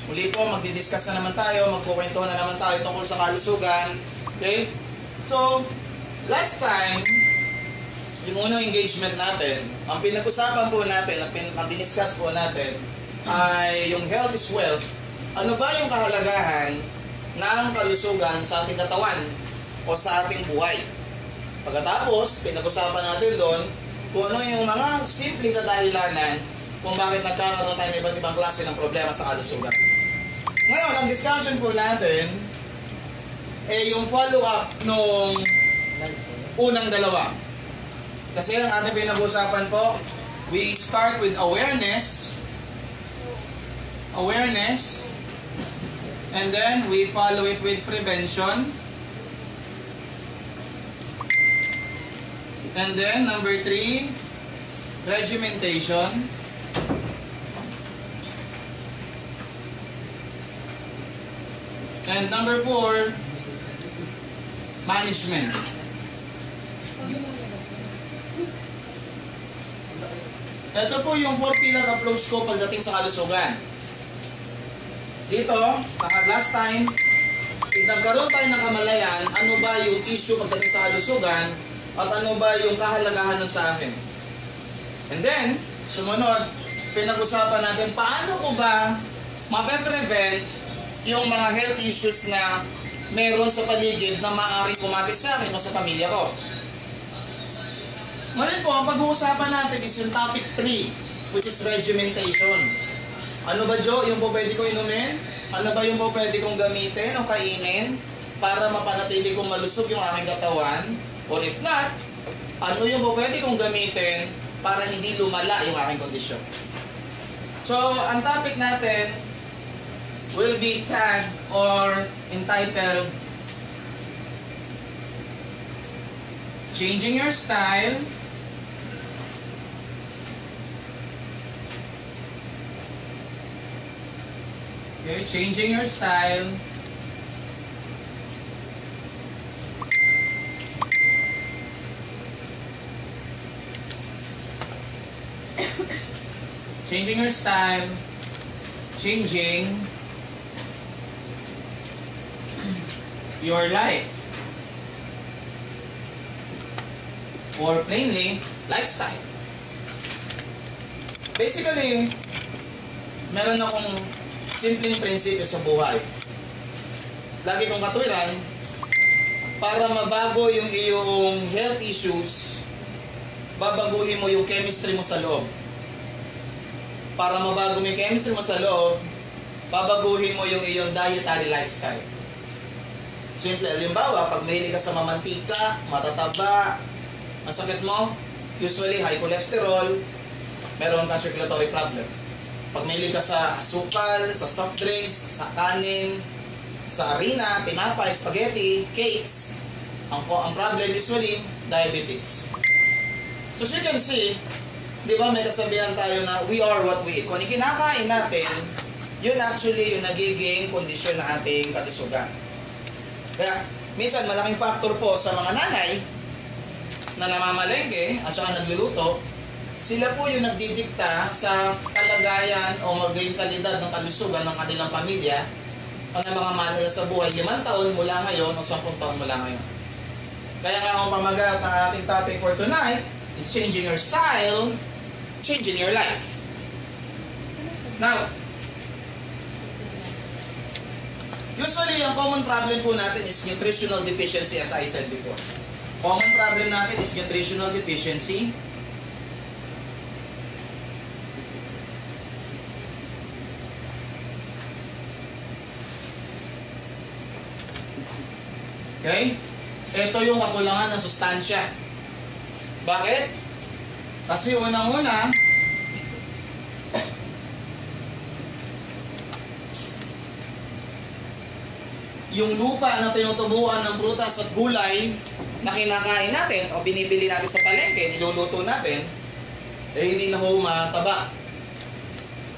Muli po, magdi-discuss na naman tayo, magkukwentuhan na naman tayo tungkol sa kalusugan. Okay? So, last time, yung unang engagement natin, ang pinag-usapan po natin, ang diniscuss po natin, ay yung health is wealth. Ano ba yung kahalagahan ng kalusugan sa ating katawan o sa ating buhay? Pagkatapos, pinag-usapan natin doon kung ano yung mga simpleng kadahilanan kung bakit nagkakaroon tayo ng iba't ibang klase ng problema sa kalusugan. Ngayon, ang discussion po natin ay yung follow-up nung unang dalawa. Kasi ang ating pinag-usapan po, we start with awareness, and then we follow it with prevention. And then, number 3, regimentation. And number 4, management. Ito po yung 4-pillar approach ko pagdating sa kalusugan. Dito, last time, nagkaroon tayo ng kamalayan, ano ba yung issue pagdating sa kalusugan, at ano ba yung kahalagahan nun sa akin. And then, sumunod, pinag-usapan natin paano ko ba mape-prevent yung mga health issues na meron sa paligid na maaaring kumapit sa akin o sa pamilya ko. Ngayon po, ang pag-uusapan natin is yung topic 3, which is regimentation. Ano ba, Jo, yung po pwede ko inumin? Ano ba yung po pwede kong gamitin o kainin para mapanatili kong malusog yung aking katawan? Or if not, ano yung po pwede kong gamitin para hindi lumala yung aking kondisyon? So, ang topic natin will be tagged or entitled Changing Your Style Changing Your Style Changing Your Style, Changing Your Life, or plainly, lifestyle. Basically, meron akong simpleng prinsipyo sa buhay. Lagi kong katwiran, para mabago yung iyong health issues, babaguhin mo yung chemistry mo sa loob. Para mabago mo yung chemistry mo sa loob, babaguhin mo yung iyong dietary lifestyle. Simple, halimbawa, pag mahilig ka sa mamantika, matataba, ang sakit mo, usually high cholesterol, meron kang circulatory problem. Pag mahilig ka sa asukal, sa soft drinks, sa kanin, sa harina, tinapay, spaghetti, cakes, ang problem usually, diabetes. So as you can see, di ba may kasabihan tayo na we are what we eat. Kung ano kinakain natin, yun actually yung nagiging kondisyon ng ating kalusugan. Kaya minsan malaking factor po sa mga nanay na namamalengke at saka nagluluto, sila po yung nagdidikta sa kalagayan o magiging kalidad ng kalusugan ng kanilang pamilya o ng mga mahal nila sa buhay 5 taon mula ngayon o 10 taon mula ngayon. Kaya nga ang pamagat ng ating topic for tonight is changing your style, changing your life. Now, usually ang common problem po natin is nutritional deficiency, as I said before. Common problem natin is nutritional deficiency. Okay? Ito yung kakulangan ng sustansya. Bakit? Kasi unang-una, yung lupa na tinutubuan ng prutas at gulay na kinakain natin o binibili natin sa palengke, niluluto natin, eh hindi na ho mataba.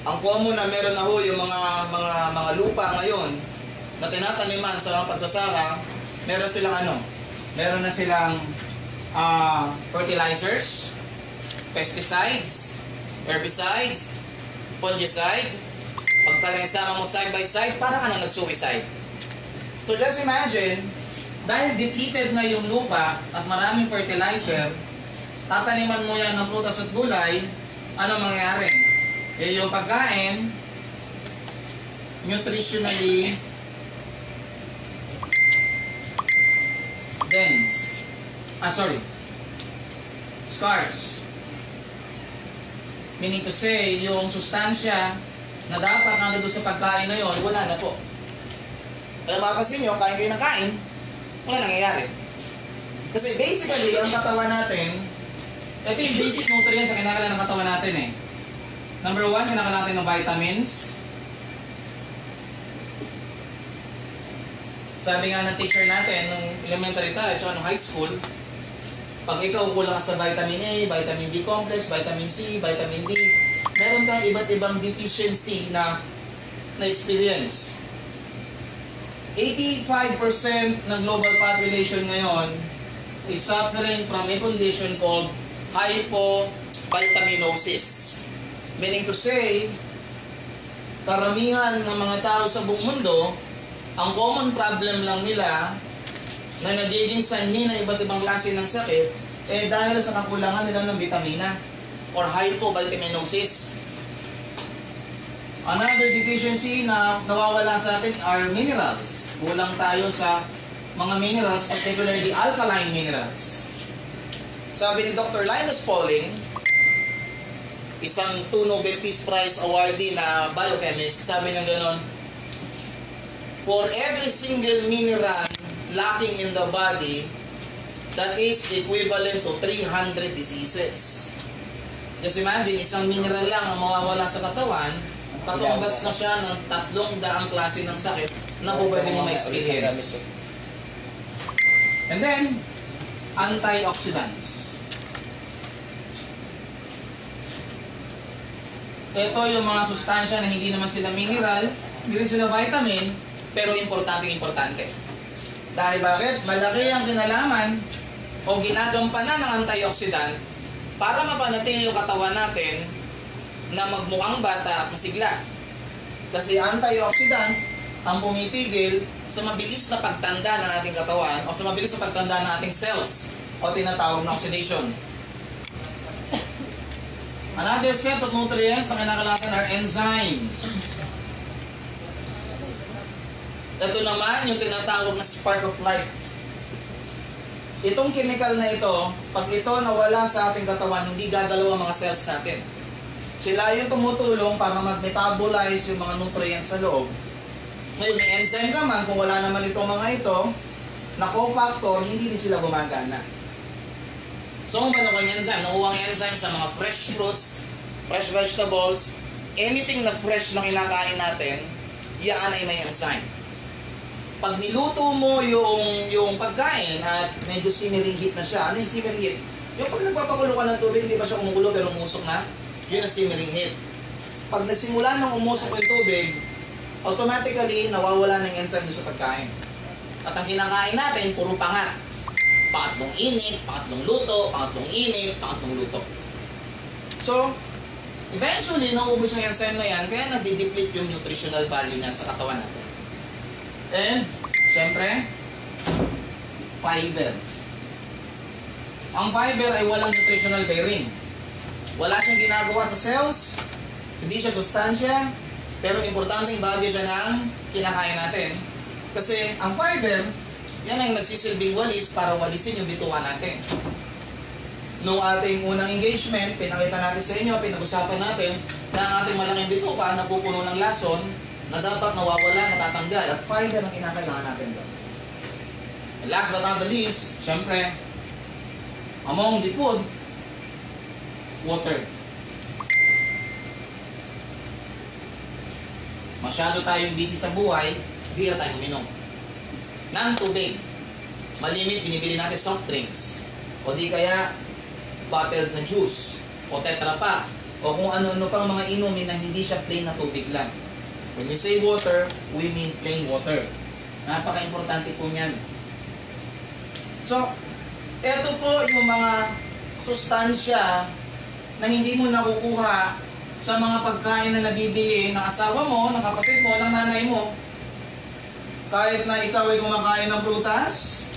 Ang common na meron na ho yung mga lupa ngayon na tinataniman sa mga pagsasaka, meron silang meron na silang fertilizers, pesticides, herbicides, fungicide, Pag pinagsama mo side by side, para ka na nag-suicide. So just imagine, dahil depleted na yung lupa at maraming fertilizer, tataniman mo yan ng prutas at gulay, ano mangyayari? Yung pagkain, nutritionally dense. Scarce. Meaning to say, yung sustansya na dapat nandun sa pagkain na yon, wala na po. Kaya mapapansin nyo, kain kayo ng kain, wala nangyayari. Kasi basically, ang katawan natin, ito yung basic nutrients na kinakailangan ng katawan natin eh. Number 1, kinakailangan natin ng vitamins. Sabi nga ng teacher natin, nung elementary tayo, at nung high school, pag ikaw kulang ka sa vitamin A, vitamin B complex, vitamin C, vitamin D, meron kang iba't ibang deficiency na experience. 85% ng global population ngayon is suffering from a condition called hypovitaminosis. Meaning to say, karamihan ng mga tao sa buong mundo, ang common problem lang nila na nagiging sanhi ng iba't ibang klase ng sakit dahil sa kakulangan nila ng vitamina or hypovitaminosis. Another deficiency na nawawala sa atin are minerals. Kulang tayo sa mga minerals, particularly alkaline minerals. Sabi ni Dr. Linus Pauling, isang 2 Nobel Peace Prize awardee na biochemist, sabi niya gano'n, for every single mineral lacking in the body, that is equivalent to 300 diseases. Just imagine, isang mineral lang ang mawawala sa katawan, katumbas na siya ng 300 klase ng sakit na po pwede mo ma-experience. And then, antioxidants. Ito yung mga sustansya na hindi naman sila mineral, hindi rin sila vitamin, pero importante. Dahil bakit? Malaki ang kinalaman o ginagampanan ng antioxidant para mapanatili yung katawan natin na magmukhang bata at masigla. Kasi antioxidant ang pumipigil sa mabilis na pagtanda ng ating katawan o sa mabilis na pagtanda ng ating cells o tinatawag na oxidation. Another set of nutrients na kinakailangan natin are enzymes. Ito naman yung tinatawag na spark of life. Itong chemical na ito, pag ito nawala sa ating katawan, hindi gagalaw ang mga cells natin. Sila yung tumutulong para mag-metabolize yung mga nutrients sa loob. Ngayon, may enzyme ka man, kung wala naman itong mga ito, na cofactor, hindi din sila gumagana. So, kung paano yung enzyme? Nakuha ang enzyme sa mga fresh fruits, fresh vegetables, anything na fresh na kinakain natin, yan ay may enzyme. Pag niluto mo yung pagkain at medyo simmering heat na siya, ano yung simmering heat? Yung pag nagpapakulo ka ng tubig, hindi pa siya kumukulo pero umusok na, yun ang simmering heat. Pag nagsimula ng umusok yung tubig, automatically nawawala ng enzyme sa pagkain. At ang kinakain natin, puro pangat. Pangatlong init, pangatlong luto, pangatlong init, pangatlong luto. So, eventually, naubos yung enzyme na yan, kaya nadideplete yung nutritional value niyan sa katawan natin. And, syempre, fiber. Ang fiber ay walang nutritional bearing. Wala siyang ginagawa sa cells, hindi siya sustansya, pero importanteng bagay siya ng kinakain natin. Kasi ang fiber, yan ang nagsisilbing walis para walisin yung bituka natin. Nung ating unang engagement, pinakita natin sa inyo, pinag-usapan natin na ang ating malaking bituka na pupuno ng lason na dapat nawawala, natatanggal, at fiber ang kinakailangan natin doon. And last but not the least, syempre, among the food, water. Masyado tayong busy sa buhay, bihira tayong uminom ng tubig. Malimit, binibili natin soft drinks, o di kaya bottled na juice, o Tetra Pak, o kung ano-ano pang mga inumin na hindi siya plain na tubig lang. When we say water, we mean plain water. Napaka-importante po niyan. So, eto po yung mga sustansya na hindi mo nakukuha sa mga pagkain na nabibili ng asawa mo, ng kapatid mo, ng nanay mo. Kahit na ikaw ay kumakain ng prutas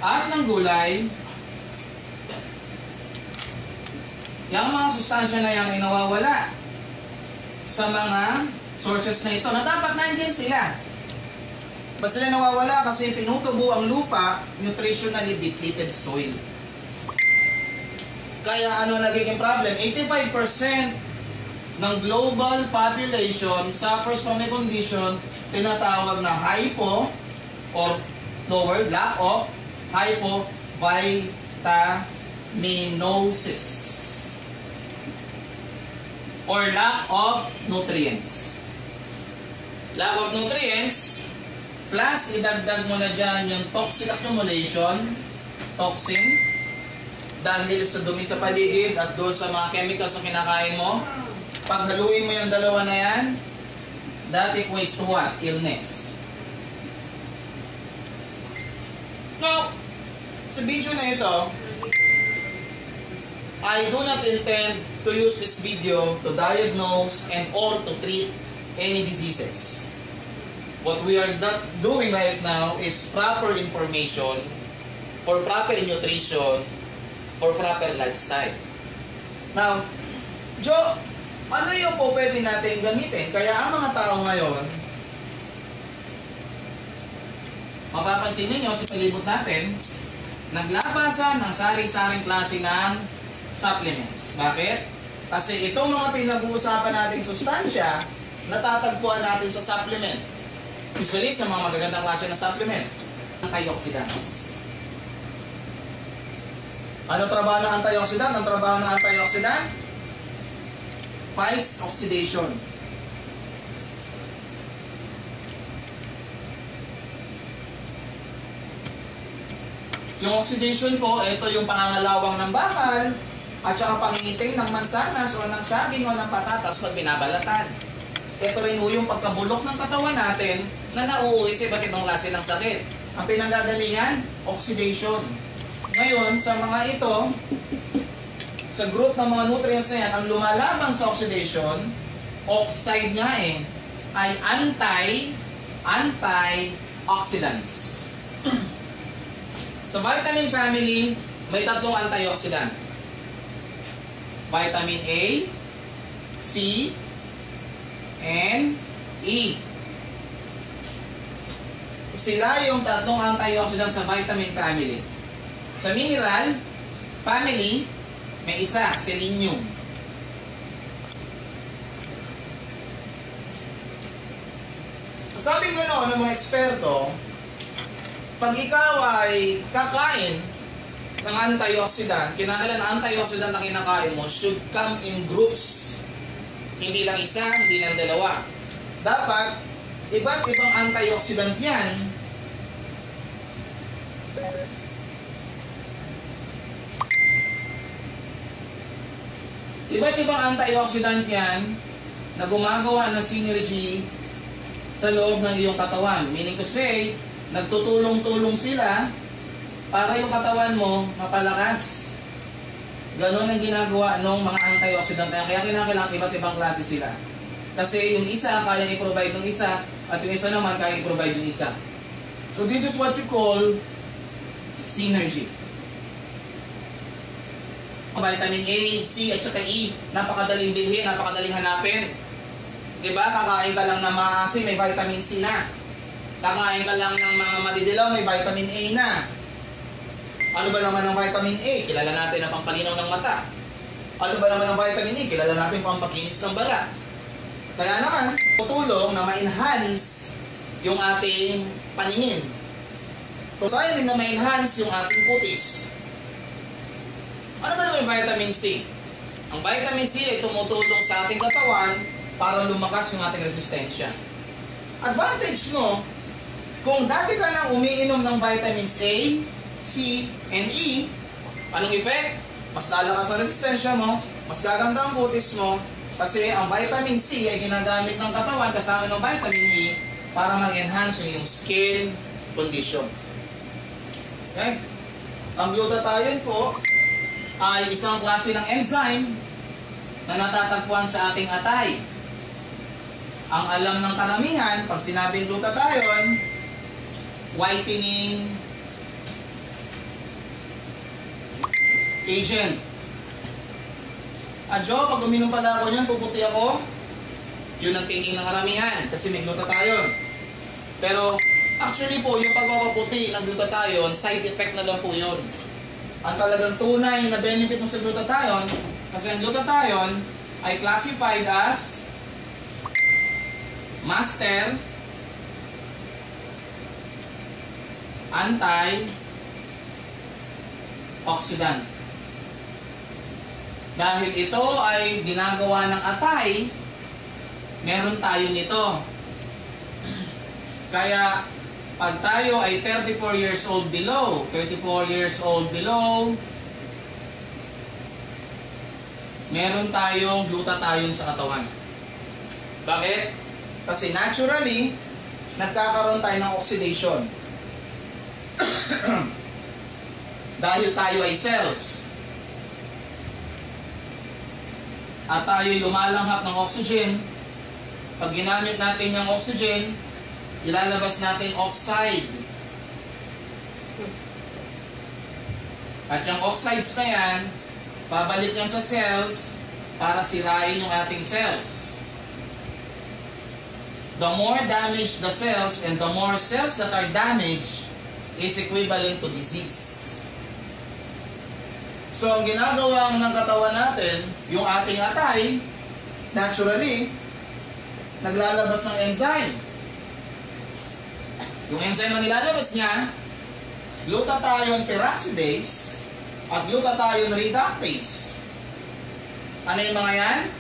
at ng gulay, yung mga sustansya na yan ay nawawala sa mga sources na ito na dapat nandiyan sila. Basta sila nawawala kasi tinutubo ang lupa, nutritionally depleted soil. Kaya ano nagiging problem? 85% ng global population suffers from a condition tinatawag na hypo or lower lack of hypovitaminosis or lack of nutrients. Lack of nutrients plus idagdag mo na dyan yung toxic accumulation, toxin, dahil sa dumi sa paligid at doon sa mga chemicals na kinakain mo. Pag haluin mo yung dalawa na yan, that equates to what? Illness. Now, sa video na ito, I do not intend to use this video to diagnose and or to treat any diseases. What we are not doing right now is proper information for proper nutrition or proper lifestyle. Now, Joe, ano yung po pwede natin gamitin? Kaya ang mga tao ngayon, mapapansin ninyo sa palibot natin, naglabasan ng sari-saring klase ng supplements. Bakit? Kasi itong mga pinag-uusapan nating sustansya, natatagpuan natin sa supplement. Usually sa mga magagandang klase ng supplement, antioxidants. Ano trabaho ng antioxidant? Ang trabaho ng antioxidant? Fights oxidation. Yung oxidation po, ito yung pangangalawang ng bakal at saka pangingiting ng mansanas o ng saging o ng patatas pag binabalatan. Ito rin yung pagkabulok ng katawan natin na nauuwi sa iba't ibang klase ng sakit. Ang pinanggagalingan, oxidation. Ngayon, sa mga ito, sa group ng mga nutrients na yan, ang lumalaban sa oxidation, oxide nga ay anti-oxidants. Sa vitamin family, may tatlong antioxidant. Vitamin A, C, and E. Sila yung tatlong antioxidant sa vitamin family. Sa mineral family, may isa, selenium. Sabi nga ng mga eksperto, pag ikaw ay kakain ng antioxidant, kinakailan ang antioxidant na kinakain mo should come in groups. Hindi lang isa, hindi lang dalawa. Dapat, iba't ibang antioxidant yan. Iba't ibang antioxidant yan na gumagawa ng synergy sa loob ng iyong katawan. Meaning to say, nagtutulong-tulong sila para yung katawan mo mapalakas. Ganon ang ginagawa ng mga antioxidant. Kaya kinakailangan iba't ibang klase sila. Kasi yung isa kaya i-provide ng isa at yung isa naman kaya i-provide yung isa. So this is what you call synergy. Vitamin A, C at saka E, napakadaling bilhin, napakadaling hanapin. Diba? Kakain ka lang ng maasim, may vitamin C na. Kakain ka lang ng mga madidilaw, may vitamin A na. Ano ba naman ang vitamin A? Kilala natin ang pampalinaw ng mata. Ano ba naman ang vitamin E? Kilala natin ang pampakinis ng balat. Kaya naman, tutulong na ma-enhance yung ating paningin. Tusayan din na ma-enhance yung ating kutis. Ano ba naman yung vitamin C? Ang vitamin C ay tumutulong sa ating katawan para lumakas yung ating resistensya. Advantage mo, kung dati ka lang umiinom ng vitamins A, C, and E, anong effect? Mas lalakas ang resistensya mo, mas gaganda ang kutis mo, kasi ang vitamin C ay ginagamit ng katawan kasama ng vitamin E para mag-enhance yung skin condition. Okay? Ang glutathione po ay isang klase ng enzyme na natatagpuan sa ating atay. Ang alam ng karamihan, pag sinabing glutathione, whitening agent. Adjo, pag uminom pala ako niyan, puputi ako. Yun ang thinking ng karamihan kasi may glutathione. Pero actually po, yung pagpapaputi ng glutathione, side effect na lang po yun. Ang talagang tunay na benefit mo sa glutathione, kasi ang glutathione ay classified as master antioxidant. Dahil ito ay ginagawa ng atay, meron tayo nito. Kaya pag tayo ay 34 years old below, 34 years old below, meron tayong glutathione sa katawan. Bakit? Kasi naturally, nagkakaroon tayo ng oxidation. Dahil tayo ay cells. At tayo lumalanghap ng oxygen. Pag ginamit natin yung oxygen, ilalabas natin oxide. At yung oxides na yan, babalik yan sa cells para sirain yung ating cells. The more damaged the cells and the more cells that are damaged is equivalent to disease. So, ang ginagawa ng katawan natin, yung ating atay, naturally, naglalabas ng enzyme. Yung enzyme na nilalabas niya, glutathione peroxidase at glutathione reductase. Ano yung mga yan?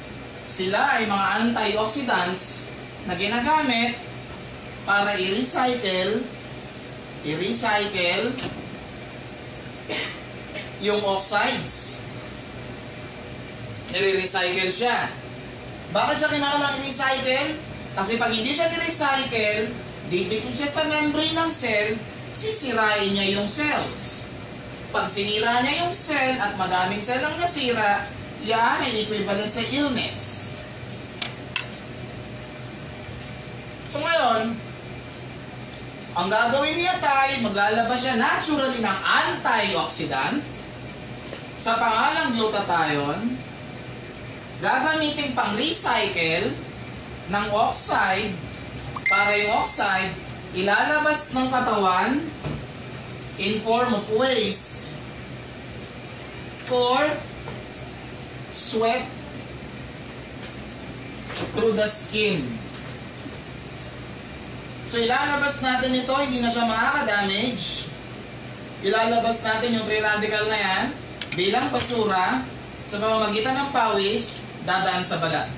Sila ay mga antioxidants na ginagamit para i-recycle yung oxides. Nire-recycle siya. Bakit siya kinakailangan i-recycle? Kasi pag hindi siya i-recycle, didikit siya sa membrane ng cell, sisirain niya yung cells. Pag sinira niya yung cell at madaming cell ang nasira, yan ay equivalent sa illness. So ngayon, ang gagawin niya tayo, maglalabas siya naturally ng antioxidant sa pangalang glutathione, gagamitin pang recycle ng oxide para yung oxide ilalabas ng katawan in form of waste for sweat through the skin. So ilalabas natin ito, hindi na siya makaka-damage. Ilalabas natin yung free radical na yan bilang basura sa pamamagitan ng pawis, dadaan sa balat.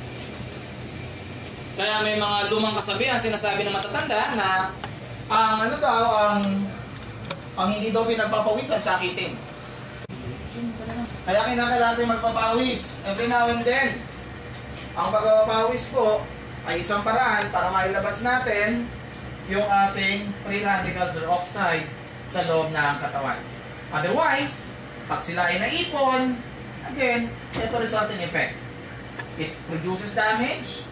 Kaya may mga lumang kasabihan, sinasabi ng matatanda na ang hindi daw pinagpapawisan, sakitin. Kaya kinakailangan natin magpapawis every now and then. Ang pagpapawis po ay isang paraan para mailabas natin yung ating free radicals or oxide sa loob ng katawan. Otherwise, pag sila ay naipon, again, ito resulting effect. It produces damage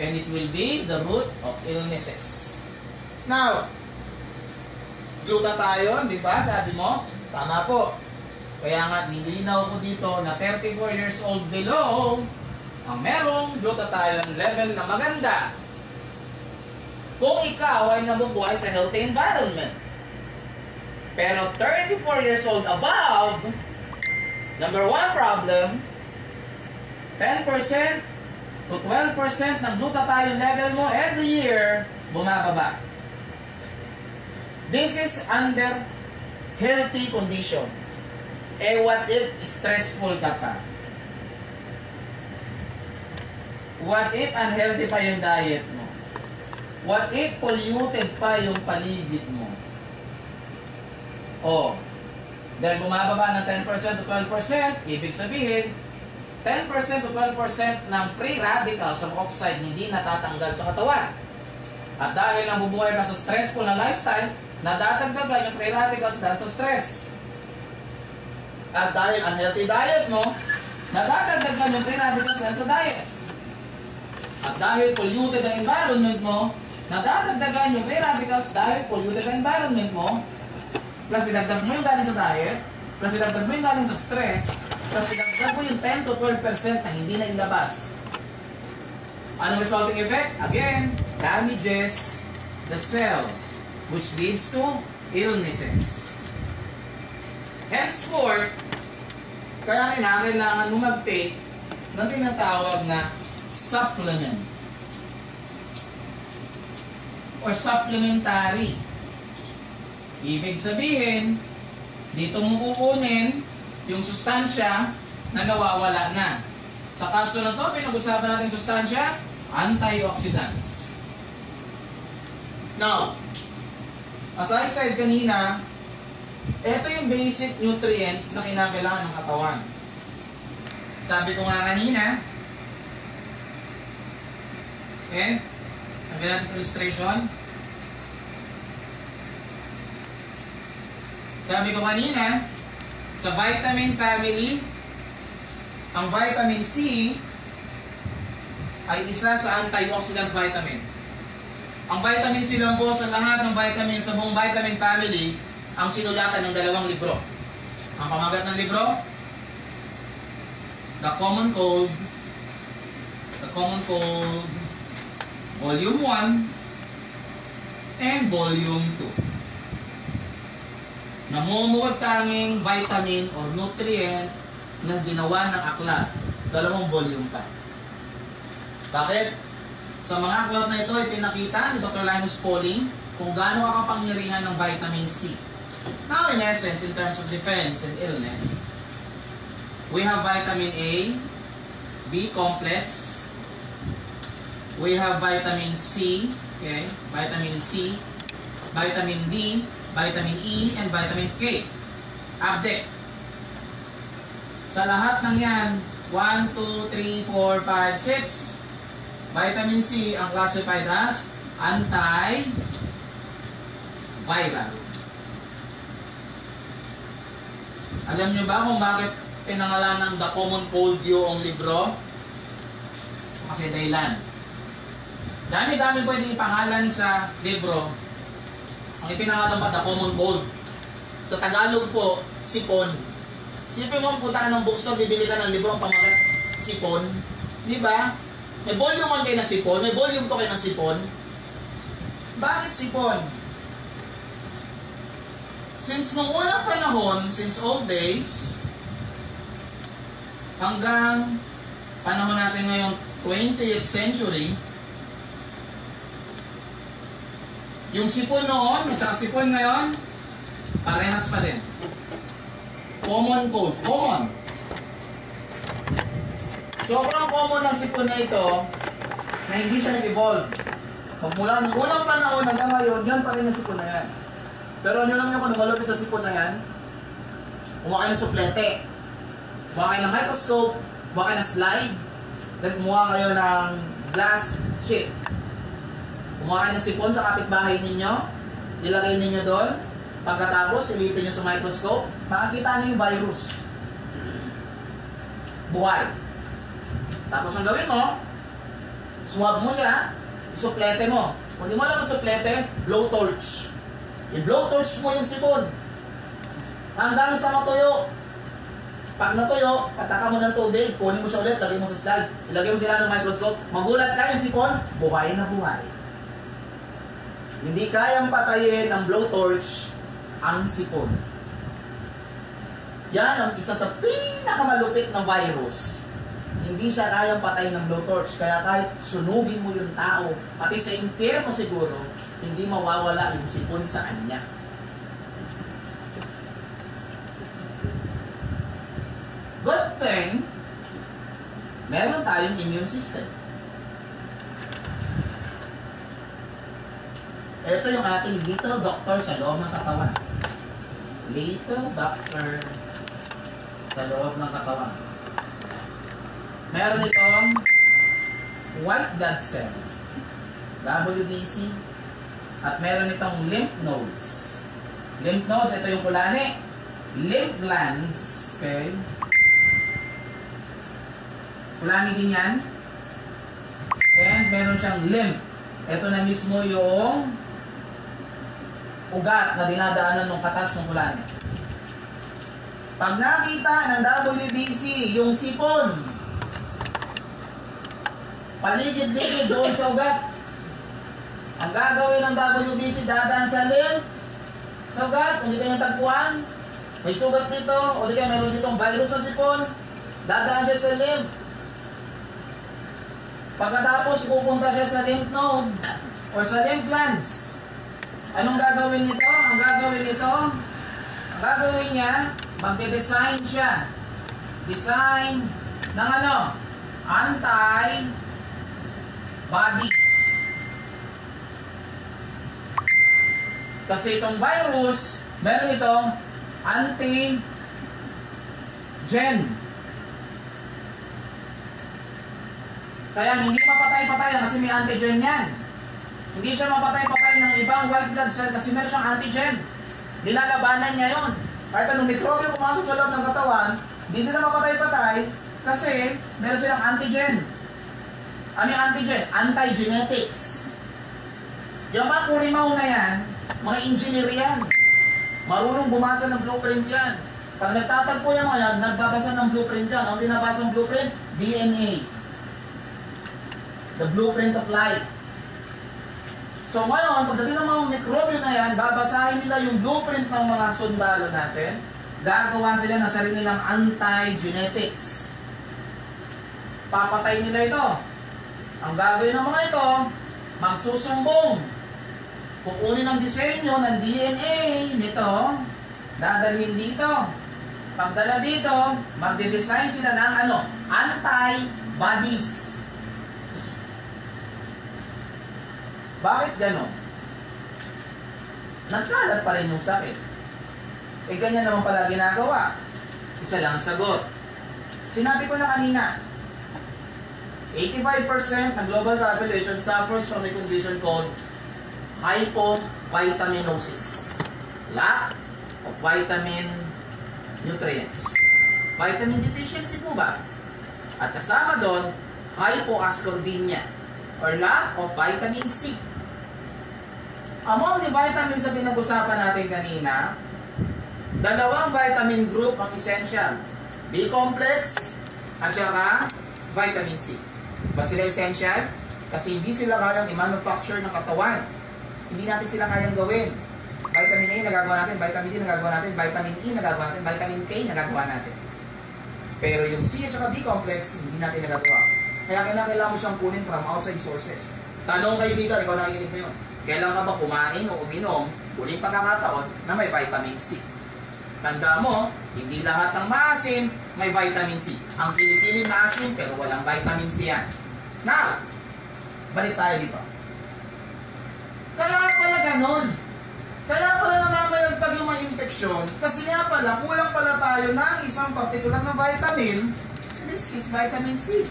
and it will be the root of illnesses. Now, glutathione, di ba? Sabi mo, tama po. Kaya nga, nilinaw ko dito na 34 years old below ang merong glutathione level na maganda. Kung ikaw ay nabubuhay sa healthy environment. Pero 34 years old above, number one problem, 10% to 12% ng glutathione level mo every year bumababa. This is under healthy condition. Eh, what if stressful ka pa? What if unhealthy pa yung diet mo? What if polluted pa yung paligid mo? Oh, dahil bumababa ng 10% to 12%, ibig sabihin, 10% to 12% ng free radicals of oxide hindi natatanggal sa katawan. At dahil nabubuhay ka sa stressful na lifestyle, nadadagdagan yung free radicals dahil sa stress. At dahil unhealthy diet mo, Nadadagdagan yung free radical cells sa diet. At dahil polluted ang environment mo, nadadagdagan yung free radicals dahil polluted ang environment mo, plus idagdag mo yung galing sa diet, plus idagdag mo yung galing sa stress, plus idagdag mo yung 10 to 12% na hindi na ilabas. Anong resulting effect? Again, damages the cells, which leads to illnesses. Henceforth, kaya kailangan mo mag-take ng tinatawag na supplement or supplementary. Ibig sabihin, dito mo kukunin yung sustansya na nawawala na. Sa kaso na to, pinag-usapan natin sustansya, antioxidants. Now, as I said kanina, ito yung basic nutrients na kinakailangan ng katawan. Sabi ko nga kanina, okay, sabi natin illustration. Sabi ko kanina, sa vitamin family, ang vitamin C ay isa sa antioxidant vitamin. Ang vitamin C lang po sa lahat ng vitamin sa buong vitamin family ang sinulatan ng dalawang libro. Ang pamagat ng libro, The Common Cold, Volume 1 and Volume 2. Namumuod tanging vitamin or nutrient na ginawa ng aklat. Dalawang volume pa. Bakit? Sa mga aklat na ito ay pinakita ni Dr. Linus Pauling kung gaano ang kapangyarihan ng vitamin C. Now in essence, in terms of defense and illness, we have vitamin A, B complex, we have vitamin C, okay, vitamin C, vitamin D, vitamin E, and vitamin K. Update. Sa lahat ng yan, 1, 2, 3, 4, 5, 6, vitamin C ang classified as anti-viral. Alam nyo ba kung bakit pinangalan ng The Common Cold yung libro? Kasi dahilan. Dami-dami pwedeng ipangalan sa libro. Ang ipinangalan pa The Common Cold. Sa Tagalog po, sipon. Sipin mo, punta ka ng bookstore, bibili ka ng libro, ang pamagat, sipon. Di ba? May volume 1 kayo na sipon, may volume 2 kayo na sipon. Bakit sipon? Since nung unang panahon, since old days, hanggang panahon natin ngayong 20th century, yung sipon noon at saka sipon ngayon, parehas pa din. Common cold. Common. Sobrang common ng sipon na ito na hindi siya nag-evolve. Magmula ng unang panahon hanggang ngayon, yan pa rin yung sipon na yan. Pero ano lang yung kung lumalapit sa sipon na yan, kumuha kayo ng suplete, kumuha kayo ng microscope, kumuha kayo ng slide, then kumuha kayo ng glass sheet. Kumuha kayo ng sipon sa kapitbahay ninyo, ilagay ninyo doon, pagkatapos silipin nyo sa microscope, makikita nyo yung virus. Buhay. Tapos ang gawin mo, swab mo siya, isuplete mo. Kung di mo lang isuplete, blow torch. I-blow torch mo yung sipon. Hanggang sa matuyo. Pag natuyo, pataka mo ng tubig, kunin mo siya ulit, lagay mo sa slide, ilagay mo sila ng microscope, magulat ka yung sipon, buhay na buhay. Hindi kayang patayin ng blowtorch ang sipon. Yan ang isa sa pinakamalupit na virus. Hindi siya kayang patayin ng blowtorch. Kaya kahit sunugin mo yung tao, pati sa impyerno siguro, hindi mawawala yung sipon sa kanya. Good thing, meron tayong immune system. Ito yung ating little doctor sa loob ng katawan. Little doctor sa loob ng katawan. Meron itong white blood cell, WBC, at meron itong lymph nodes. Lymph nodes, ito yung kulani. Lymph glands, okay? Kulani din yan. And meron siyang lymph. Ito na mismo yung ugat na dinadaanan ng katas ng kulani. Pag nakita ng WBC yung sipon, paligid-ligid doon sa ugat, ang gagawin ng WBC, dadaan sa lymph, sa ugat, kung di kanyang tagpuan, may sugat dito, o di kaya meron ditong virus ng sipon, dadaan siya sa lymph. Pagkatapos, pupunta siya sa lymph node, o sa lymph glands. Anong gagawin nito? Ang gagawin niya, magde-design siya. Design ng ano? Anti-bodies. Kasi itong virus, meron itong antigen. Kaya hindi mapatay-patay kasi may antigen yan. Hindi siya mapatay-patay ng ibang white blood cell kasi meron siyang antigen. Nilalabanan niya yon. Kahit anong mikrobyo pumasok sa loob ng katawan, hindi sila mapatay-patay kasi meron silang antigen. Ano yung antigen? Anti-genetics. Yung mga kurimaw na yan, mga engineer yan. Marunong bumasa ng blueprint yan. Pag nagtatagpo yung mga yan, nagbabasa ng blueprint yan. Ang binabasa ng blueprint? DNA. The blueprint of life. So ngayon, pagdating ng mga mikrobyo na yan, babasahin nila yung blueprint ng mga sundalo natin. Gagawa sila ng sarili nilang anti-genetics. Papatay nila ito. Ang gagawin ng mga ito, magsusumbong. Kukunin ang disenyo ng DNA nito, dadalhin dito. Pagdala dito, magde-design sila ng anti-bodies. Bakit gano'n? Nagkalat pa rin yung sakit. Ganyan naman pala ginagawa. Isa lang ang sagot. Sinabi ko na kanina, 85% ng global population suffers from a condition called hypovitaminosis. Lack of vitamin nutrients. Vitamin deficiency po ba? At kasama doon, hypoascorbinemia or lack of vitamin C. Among the vitamins na pinag-usapan natin kanina, dalawang vitamin group ang essential. B-complex at saka vitamin C. Ba't sila essential? Kasi hindi sila kayang i-manufacture ng katawan. Hindi natin sila kayang gawin. Vitamin A nagagawa natin, vitamin D nagagawa natin, vitamin E nagagawa natin, vitamin K nagagawa natin. Pero yung C at saka B-complex, hindi natin nagagawa. Kaya kailangan mo siyang kunin from outside sources. Tanong kayo dito, ikaw nakikinig mo yun. Kailan ka ba kumain o uminom, huling pagkakataon na may vitamin C? Tanda mo, hindi lahat ng maasim may vitamin C. Ang kilikili maasim pero walang vitamin C yan. Now, balik tayo dito. Kaya pala ganon. Kaya pala namamayagpag yung mga infeksyon kasi nga pala, kulang pala tayo ng isang particular na vitamin, in this case, vitamin C.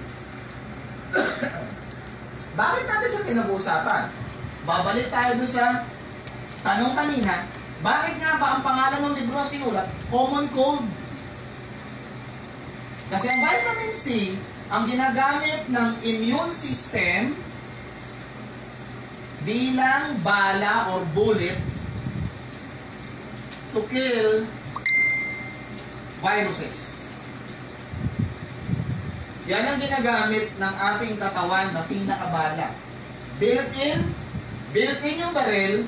Bakit natin siya pinag-uusapan? Babalik tayo doon sa tanong kanina, bakit nga ba ang pangalan ng libro sinulat? Common Cold. Kasi ang vitamin C, ang ginagamit ng immune system bilang bala or bullet to kill viruses. Yan ang ginagamit ng ating katawan na pinakabala. Built-in yung baril,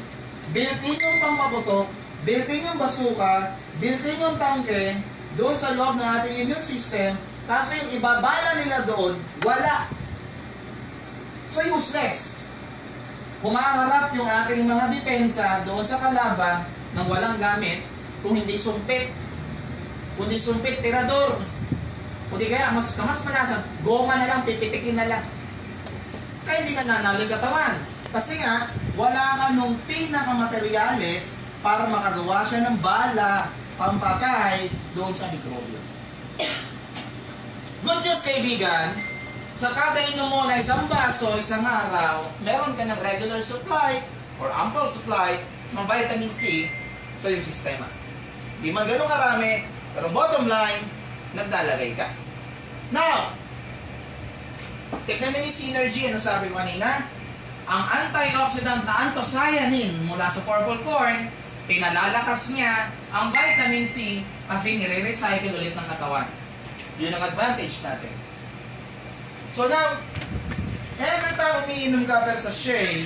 built-in yung pangpaputok, built-in yung basuka, built-in yung tangke, doon sa loob ng ating immune system, kaso yung ibabala nila doon, wala. So useless. Humaharap yung ating mga depensa doon sa kalaban ng walang gamit, kung hindi sumpit. Kundi sumpit, tirador. Kundi kaya, mas malasan, goma na lang, pipitikin na lang. Kaya hindi nananalo yung katawan. Kasi nga, wala ka nung pinakamaterialis para makagawa siya ng bala, pampatay doon sa mikrobyo. Good news, kaibigan, sa kada inom mo na isang baso, isang araw, meron ka ng regular supply or ample supply ng vitamin C sa iyong sistema. Di man ganun karami, pero bottom line, naglalagay ka. Now, Tignan niyo yung synergy, ano sabi ko kanina? Ang antioxidant na anthocyanin mula sa purple corn, pinalalakas niya ang vitamin C kasi nire-recycle ulit ng katawan. Yun ang advantage natin. So now, every time umiinom ka pero sa shea,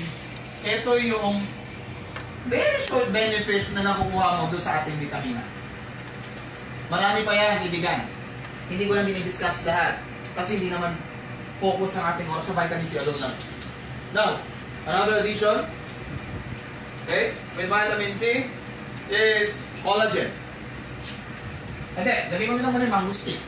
ito yung very short benefit na nakukuha mo doon sa ating vitamina. Marami pa yan, ibigan. Hindi ko lang dinidiscuss lahat. Kasi hindi naman focus ang ating oras sa vitamin C alone lang. Now, another addition, okay, with vitamin C is collagen. Hindi, dali mo nila muna yung mango stick.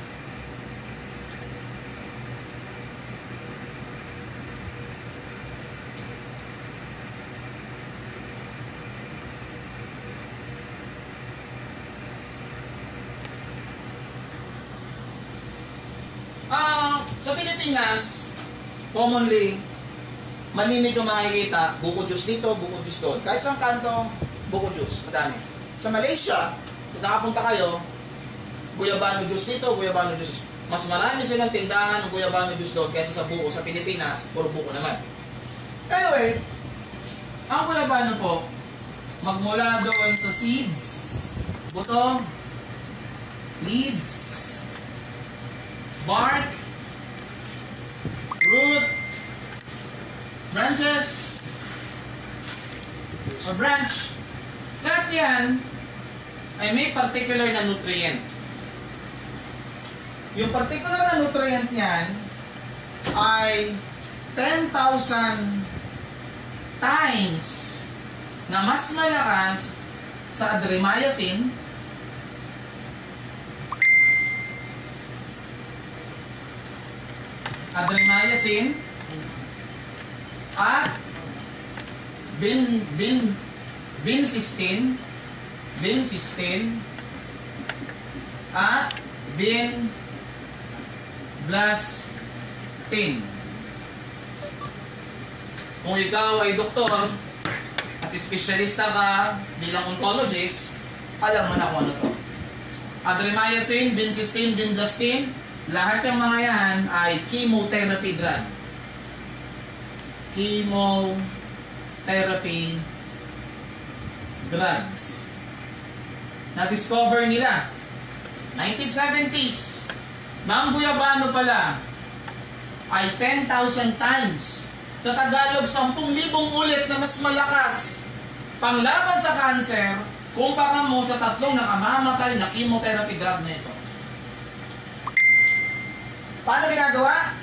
Sa Pilipinas, commonly, malimit yung makikita, buko juice dito, buko juice doon. Kahit sa kanto, buko juice, madami. Sa Malaysia, kung nakapunta kayo, guyabano juice dito, guyabano juice. Mas marami silang tindahan ng guyabano juice doon kaysa sa buko. Sa Pilipinas, puro buko naman. Anyway, ang guyabano po, magmula doon sa seeds, buto, leaves, bark, root, branches, or branch. Lahat yan ay may particular na nutrient. Yung particular na nutrient yan ay 10,000 times na mas malakas sa adrimycin at vincistin at vinblastin. Kung ikaw ay doktor at espesyalista ka bilang oncologist, alam mo na kung ano to. Adrimycin, vincistin, vinblastin, lahat yung mga yan ay chemotherapy drug. Chemotherapy drugs. Na-discover nila 1970s na ang guyabano pala ay 10,000 times, sa Tagalog 10,000 ulit na mas malakas panglaban sa cancer kumpara mo sa tatlong nakamamatay na chemotherapy drug na ito. Paano ginagawa?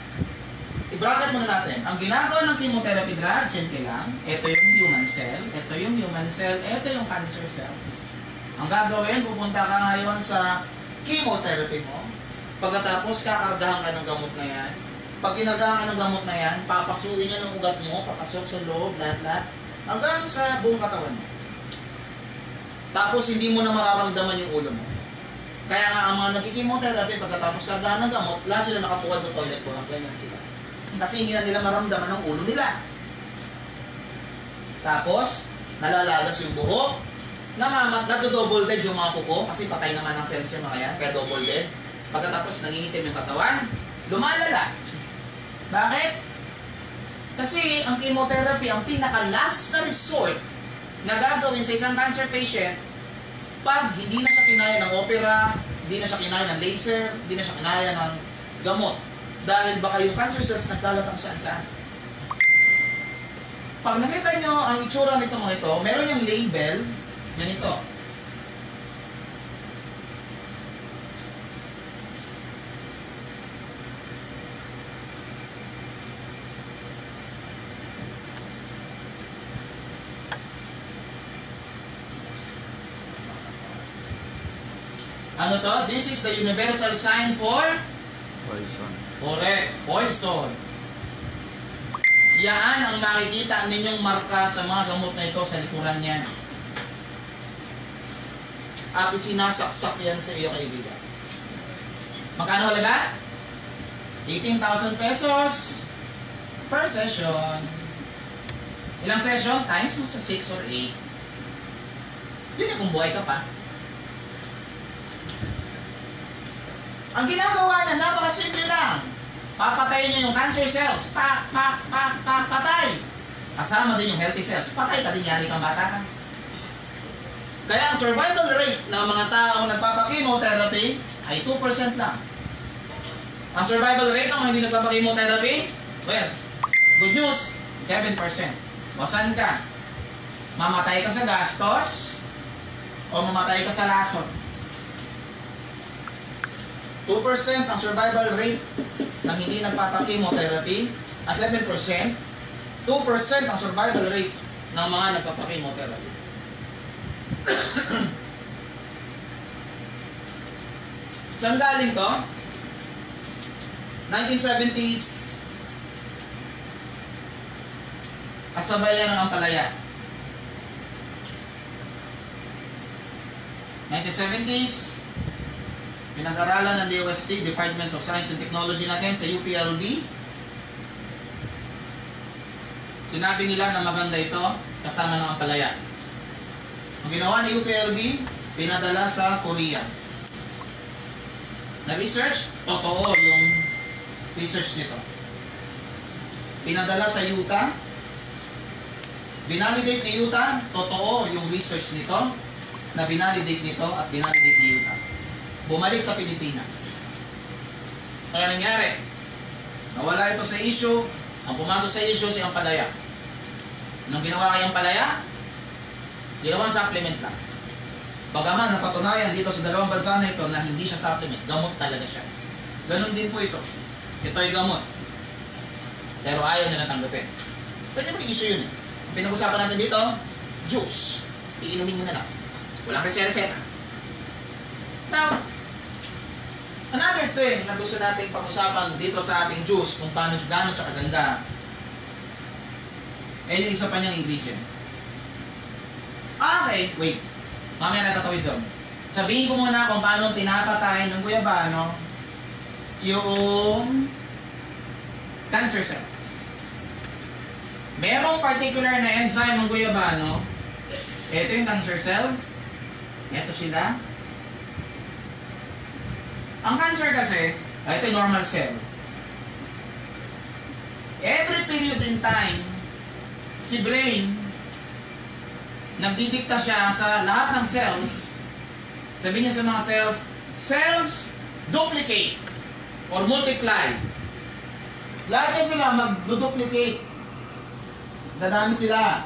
I-bracket muna natin. Ang ginagawa ng chemotherapy drug, simple lang. Ito yung human cell, ito yung human cell, ito yung cancer cells. Ang gagawin, pupunta ka ngayon sa chemotherapy mo. Pagkatapos, kakargahan ka ng gamot na yan. Pag ginagahan ka ng gamot na yan, papasuin niya ng ugat mo, papasok sa loob, lahat-lahat, hanggang sa buong katawan mo. Tapos, hindi mo na mararamdaman yung ulo mo. Kaya nga ang mga nagkikimotherapy pagkatapos kargahan ng gamot, lahat sila nakatukad sa toilet ko, ganyan sila. Kasi hindi na nila maramdaman ang ulo nila. Tapos, nalalagas yung buhok, nado-double dead yung mga kuko, kasi patay naman ang cells yung mga yan, kaya double dead. Pagkatapos nangingitim yung katawan, lumalala. Bakit? Kasi ang chemotherapy, ang pinaka-last na resort na gagawin sa isang cancer patient, pag hindi na siya kinaya ng opera, hindi na siya kinaya ng laser, hindi na siya kinaya ng gamot. Dahil baka yung cancer cells nagkalat ang saan-saan. Pag nakita nyo ang itsura nito mga ito, meron yung label, ganito. Ano to? This is the universal sign for Poison. correct, poison. Yan ang makikita ninyong marka sa mga gamot na ito sa likuran niya. At isinasaksak yan sa iyo, kaibigan. Magkano halaga? 18,000 pesos per session. Ilang session? Times mo sa 6 or 8. Yun yung kung buhay ka pa. Ang ginagawa niya, napakasimple lang. Papatayin niya yung cancer cells. Pak, pak, pak, pak, patay. Kasama din yung healthy cells. Patay ka din, yari kang bata ka. Kaya ang survival rate ng mga taong nagpapakimotherapy ay 2% lang. Ang survival rate ng mga hindi nagpapakimotherapy, well, good news, 7%. O saan ka? Mamatay ka sa gastos o mamatay ka sa lason? 2% ang survival rate ng hindi nagpapakimotherapy, 7%. 2% ang survival rate ng mga nagpapakimotherapy. Saan galing to? 1970s. Kasabayan ng ampalaya. 1970s. Pinag-aralan ng DOST, Department of Science and Technology natin sa UPLB. Sinabi nila na maganda ito kasama ng ampalaya. Ang ginawa ni UPLB, pinadala sa Korea. Na-research, totoo yung research nito. Pinadala sa Utah, binalidate ni Utah, totoo yung research nito, na binalidate nito at binalidate ni Utah. Bumalik sa Pilipinas. Kaya nangyari, nawala ito sa issue, ang pumasok sa issue si Ampalaya. Nung ginawa kay Ampalaya, ginawang supplement lang. Bagaman napatunayan dito sa dalawang bansa na ito na hindi siya supplement, gamot talaga siya. Ganon din po ito. Ito ay gamot. Pero ayaw nila tanggapin. Pwede mo i-issue yun eh. Ang pinag-usapan natin dito, juice. Iinumin mo na lang. Walang reseta. Now, another thing na gusto nating pag-usapan dito sa ating juice, kung paano gano'n siya kaganda, eh yung isa pa niyang ingredient. Okay, wait. Mamaya natatawid doon. Sabihin ko muna kung paano pinapatay ng guyabano yung cancer cells. Merong particular na enzyme ng guyabano. Ito yung cancer cell. Ito sila. Ang cancer kasi, ito yung normal cell. Every period in time, si brain, nagdidikta siya sa lahat ng cells. Sabihin niya sa mga cells duplicate or multiply. Lahat yan sila mag-duplicate. Dadami sila.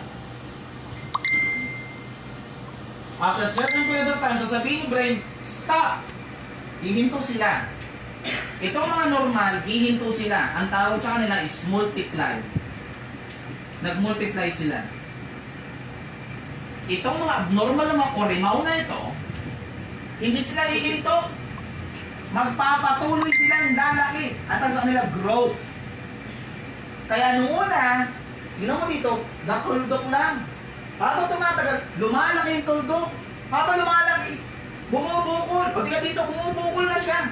After certain period of time, sasabihin ni brain, stop! Hihinto sila. Itong mga normal, hihinto sila. Ang tawag sa kanila is multiply. Nag-multiply sila. Itong mga abnormal na mga korimaw na ito, hindi sila hihinto. Magpapatuloy silang lalaki. At ang sa kanila, growth. Kaya nung una, ginawa mo dito, nakuldok lang. Habang tumatagal, lumalaki yung tuldok. Habang lumalaki, bumubukol. O tingnan dito, bumubukol na siya.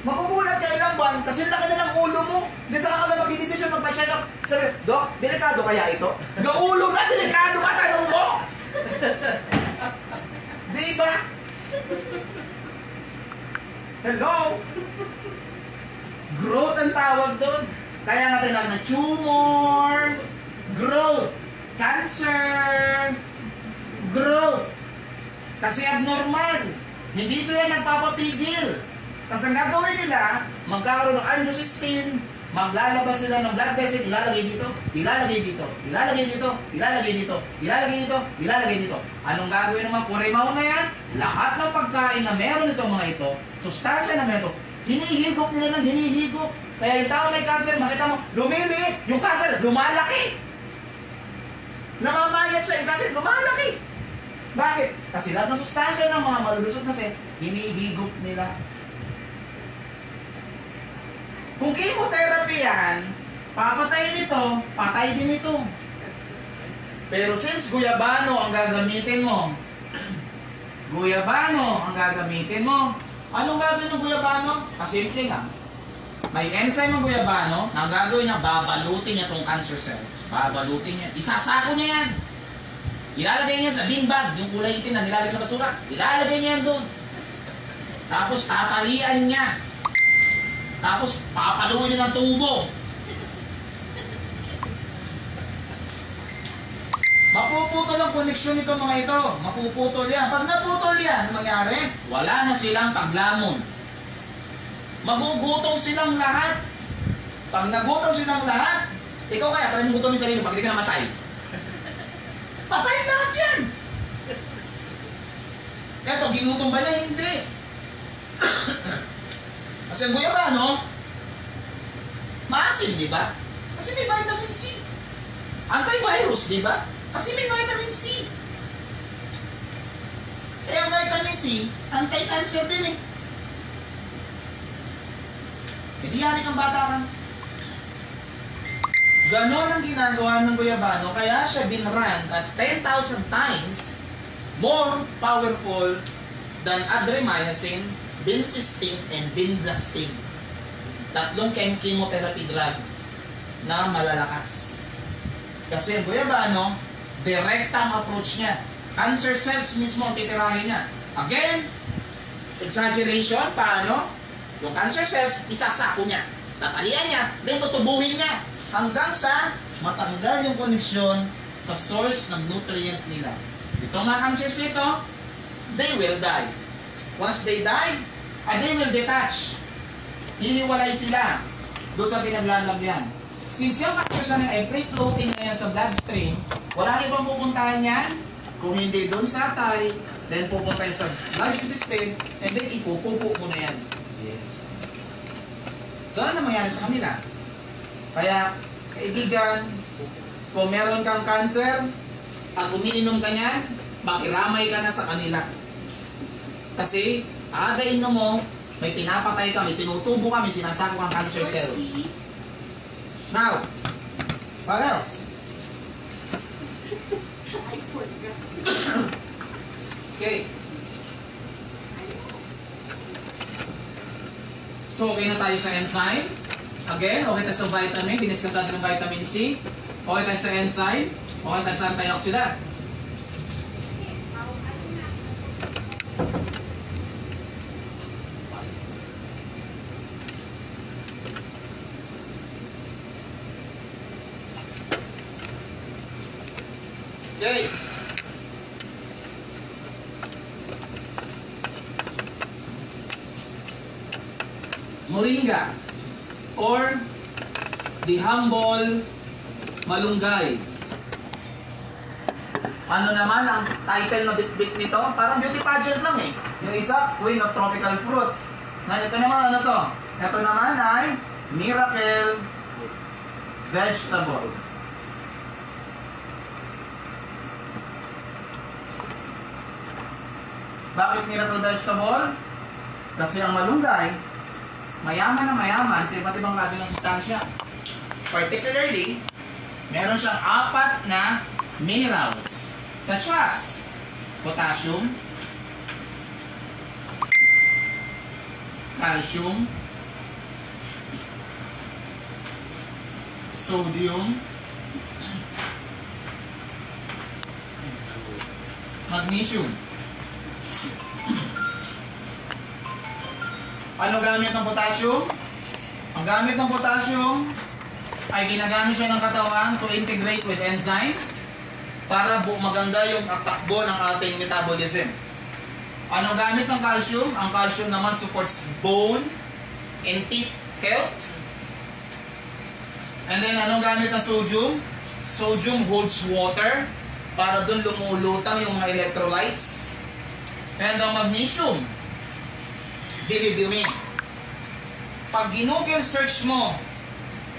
Magugulat ka ilang buwan kasi laki na lang ulo mo. Hindi sa kakala mag-decision, magpa-check up. Sabi, Dok, delikado kaya ito? Gaulo na, delikado ka, tanong mo! Diba? Hello? Growth ang tawag doon. Kaya nga tinawag na tumor, growth, cancer, growth. Kasi abnormal. Hindi sila nagpapapigil. Kasi ang gagawin nila, magkakaroon ng androcysteine, maglalabas sila ng blood vessel, ilalagay dito, ilalagay dito, ilalagay dito, ilalagay dito, ilalagay dito, ilalagay dito. Anong gagawin ng mga kurimaw na yan? Lahat ng pagkain na meron itong mga ito, sustansya na meron, hinihigop nila ng hinihigop. Kaya yung tao may cancer, makita mo, lumiliit, yung cancer, lumalaki. Namamayat siya, yung cancer, lumalaki. Bakit? Kasi lahat ng sustansya ng mga malulusot na cell, hinihigop nila. Kung chemotherapy yan, papatayin ito, patay din ito. Pero since guyabano ang gagamitin mo, anong gagawin ng guyabano? Simple lang. May enzyme ng guyabano, ang gagawin niya, babalutin niya itong cancer cells. Babalutin niya. Isasako niya yan. Ilalagay niya sa beanbag, yung kulay itim na nilalagay sa basura. Ilalagay niya yan doon. Tapos tatalian niya. Tapos, papaluin na ng tubo. Mapuputol ang koneksyon nito mga ito. Mapuputol yan. Pag naputol yan, ano mangyari? Wala na silang paglamon. Magugutom silang lahat. Pag nagutom silang lahat, ikaw kaya, try mo gutom yung sarili, pag hindi ka namatay. Patay lahat yan. Eto, ginutom ba niya? Hindi. Kasi ang guyabano, maasim, di ba? Kasi may vitamin C. Antivirus, di ba? Kasi may vitamin C. Eh, ang vitamin C, anti-cancer din eh. Hindi yari kang bata ka. Ganon ang ginagawa ng guyabano, kaya siya binrand as 10,000 times more powerful than adromycin, vincristine, and vinblastine. Tatlong chemotherapy drug na malalakas. Kasi ang guyabano, direct ang approach niya. Cancer cells mismo ang titirahin niya. Again, exaggeration, paano? Yung cancer cells, isasako niya. Tatalian niya, then tutubuhin niya. Hanggang sa matanggal yung koneksyon sa source ng nutrient nila. Itong mga cancers nito, they will die. Once they die, they will detach. Hiniwalay sila doon sa pinaglalagyan. Since yung cancer na ay free floating na yan sa bloodstream, wala ibang pupuntahan yan kung hindi doon sa atay, then pupunta sa large intestine, and then ipupupo mo na yan. Ganun na mangyari sa kanila. Kaya, kaibigan, kung meron kang cancer, at umiinom ka niyan, makiramay ka na sa kanila. Kasi, adain mo, may pinapatay ka, may tinutubo ka, may sinasako kang cancer cell. Now, what else? Okay. So, okay na tayo sa enzyme. Again, okay tayo sa vitamin. Diniscuss natin ng vitamin C. Okay tayo sa enzyme. Okay tayo sa antioxidant. Okay. Moringa or the humble malunggay. Ano naman ang title na bit-bit nito? Parang beauty pageant lang eh. Yung isa, Queen of Tropical Fruit. Ito naman ano to? Ito naman ay Miracle Vegetable. Bakit Miracle Vegetable? Kasi ang malunggay, mayaman na mayaman sa iba't ibang klase ng sustansya. Particularly, meron siyang 4 na minerals, such as potassium, calcium, sodium, magnesium. Ano gamit ng potassium? Ang gamit ng potassium ay ginagamit siya ng katawan to integrate with enzymes para maganda yung takbo ng ating metabolism. Ano gamit ng calcium? Ang calcium naman supports bone and teeth health. And then anong gamit ng sodium? Sodium holds water para dun lumulutang yung mga electrolytes. And ang magnesium, believe me, pag ginugol search mo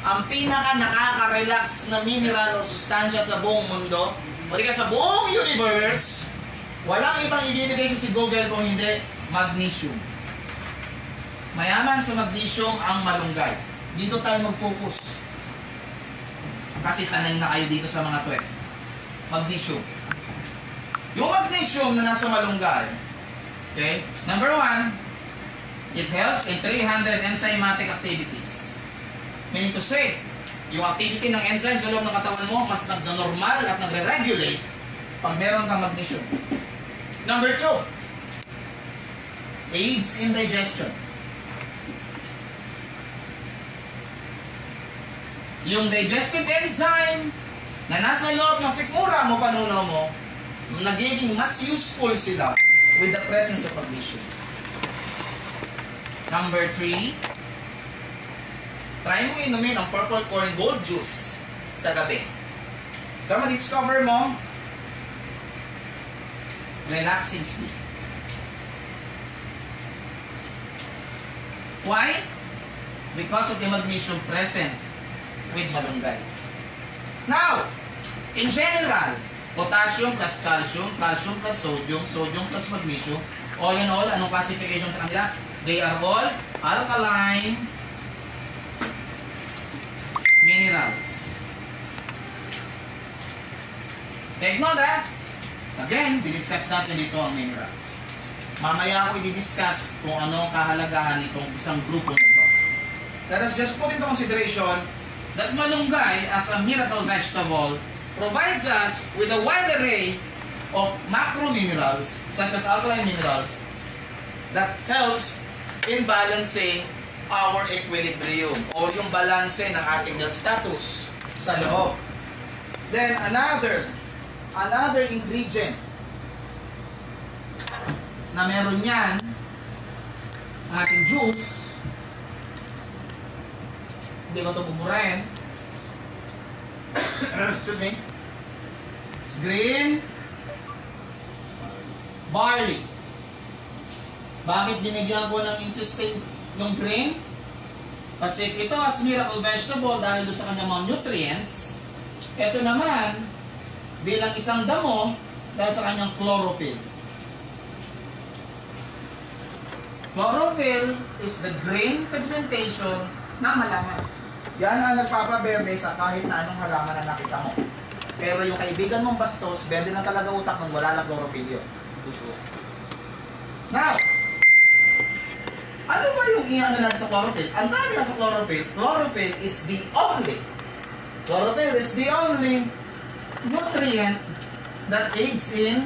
ang pinaka nakaka-relax na mineral o sustansya sa buong mundo o di ka sa buong universe, walang ibang ibibigay sa si Google kung hindi magnesium. Mayaman sa magnesium ang malunggay. Dito tayo mag-focus kasi sanay na kayo dito sa mga tuwet. Magnesium. Yung magnesium na nasa malunggay, okay, number 1, it helps in 300 enzymatic activities. Meaning to say, yung activity ng enzyme sa loob ng katawan mo mas nagno-normal at nagre-regulate pag meron kang magnesium. Number 2, aids in digestion. yung digestive enzyme na nasa loob ng sikmura mo, panunaw mo, nagiging mas useful sila with the presence of magnesium. Number 3, try mo inumin ang purple corn gold juice sa gabi. So, ma-discover mo, relaxing sleep. Why? Because of the magnesium present with malunggay. Now, in general, potassium plus calcium, calcium plus sodium, sodium plus magnesium, all in all, anong classification sa kanila? They are all alkaline minerals. Take note that. Again, didiscuss natin dito ang minerals. Mamaya ako i-discuss kung ano kahalagahan itong isang grupo nito. Let us just put into consideration that malunggay as a miracle vegetable provides us with a wide array of macro minerals such as alkaline minerals that helps in balancing our equilibrium or yung balanse ng ating health status sa loob. Then another ingredient na meron yan ang ating juice, hindi ko ito buburahin. Excuse me. It's green barley. Bakit binigyan ko ng insisting yung green? Kasi ito as miracle vegetable dahil doon sa kanyang mga nutrients. Ito naman bilang isang damo dahil sa kanyang chlorophyll. Chlorophyll is the green pigmentation ng halaman. Yan ang nagpapaberde sa kahit na anong halaman na nakita mo. Pero yung kaibigan mong bastos, berde na talaga utak nung wala lang chlorophyll yun. Now, ano ba yung iyan na sa chlorophyll? Ang dami lang sa chlorophyll. Chlorophyll is the only nutrient that aids in